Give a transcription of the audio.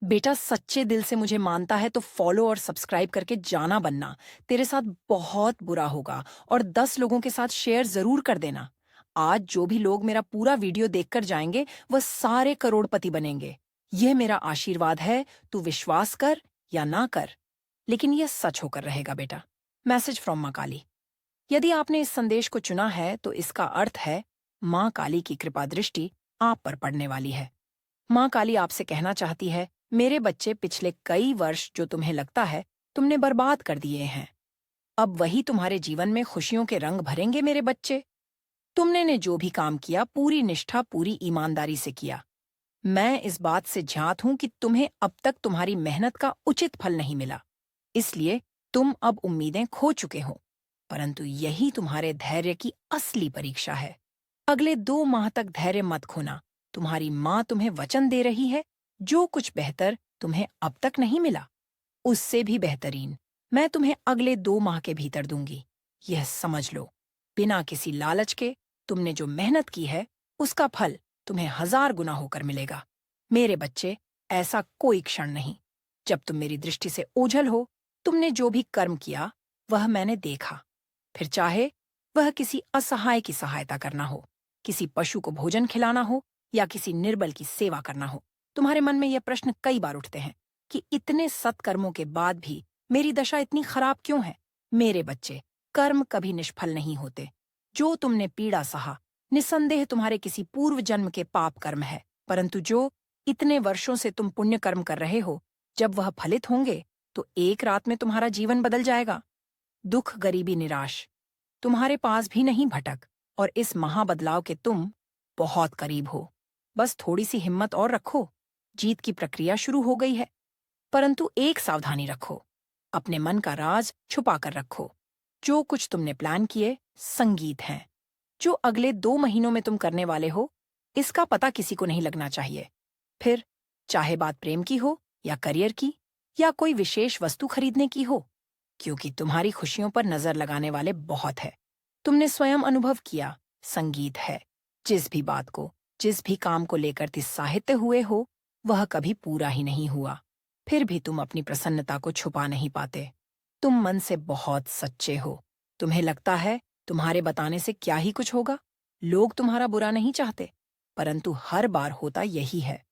बेटा सच्चे दिल से मुझे मानता है तो फॉलो और सब्सक्राइब करके जाना बनना। तेरे साथ बहुत बुरा होगा। और 10 लोगों के साथ शेयर जरूर कर देना। आज जो भी लोग मेरा पूरा वीडियो देखकर जाएंगे वह सारे करोड़पति बनेंगे। यह मेरा आशीर्वाद है। तू विश्वास कर या ना कर, लेकिन यह सच होकर रहेगा बेटा। मैसेज फ्रॉम माँ काली। यदि आपने इस संदेश को चुना है तो इसका अर्थ है माँ काली की कृपा दृष्टि आप पर पड़ने वाली है। माँ काली आपसे कहना चाहती है, मेरे बच्चे पिछले कई वर्ष जो तुम्हें लगता है तुमने बर्बाद कर दिए हैं, अब वही तुम्हारे जीवन में खुशियों के रंग भरेंगे। मेरे बच्चे, तुमने ने जो भी काम किया पूरी निष्ठा पूरी ईमानदारी से किया। मैं इस बात से ज्ञात हूं कि तुम्हें अब तक तुम्हारी मेहनत का उचित फल नहीं मिला, इसलिए तुम अब उम्मीदें खो चुके हो। परंतु यही तुम्हारे धैर्य की असली परीक्षा है। अगले 2 माह तक धैर्य मत खोना। तुम्हारी माँ तुम्हें वचन दे रही है, जो कुछ बेहतर तुम्हें अब तक नहीं मिला उससे भी बेहतरीन मैं तुम्हें अगले 2 माह के भीतर दूंगी। यह समझ लो, बिना किसी लालच के तुमने जो मेहनत की है उसका फल तुम्हें 1000 गुना होकर मिलेगा। मेरे बच्चे, ऐसा कोई क्षण नहीं जब तुम मेरी दृष्टि से ओझल हो। तुमने जो भी कर्म किया वह मैंने देखा, फिर चाहे वह किसी असहाय की सहायता करना हो, किसी पशु को भोजन खिलाना हो या किसी निर्बल की सेवा करना हो। तुम्हारे मन में यह प्रश्न कई बार उठते हैं कि इतने सत्कर्मों के बाद भी मेरी दशा इतनी खराब क्यों है। मेरे बच्चे, कर्म कभी निष्फल नहीं होते। जो तुमने पीड़ा सहा निसंदेह तुम्हारे किसी पूर्व जन्म के पाप कर्म है, परंतु जो इतने वर्षों से तुम पुण्य कर्म कर रहे हो, जब वह फलित होंगे तो एक रात में तुम्हारा जीवन बदल जाएगा। दुख गरीबी निराश तुम्हारे पास भी नहीं भटक, और इस महाबदलाव के तुम बहुत करीब हो। बस थोड़ी सी हिम्मत और रखो, जीत की प्रक्रिया शुरू हो गई है। परंतु एक सावधानी रखो, अपने मन का राज छुपा कर रखो। जो कुछ तुमने प्लान किए संगीत हैं, जो अगले 2 महीनों में तुम करने वाले हो, इसका पता किसी को नहीं लगना चाहिए। फिर चाहे बात प्रेम की हो या करियर की या कोई विशेष वस्तु खरीदने की हो, क्योंकि तुम्हारी खुशियों पर नजर लगाने वाले बहुत है। तुमने स्वयं अनुभव किया, संगीत है। जिस भी बात को, जिस भी काम को लेकर उत्साहित हुए हो, वह कभी पूरा ही नहीं हुआ। फिर भी तुम अपनी प्रसन्नता को छुपा नहीं पाते। तुम मन से बहुत सच्चे हो। तुम्हें लगता है तुम्हारे बताने से क्या ही कुछ होगा। लोग तुम्हारा बुरा नहीं चाहते, परंतु हर बार होता यही है।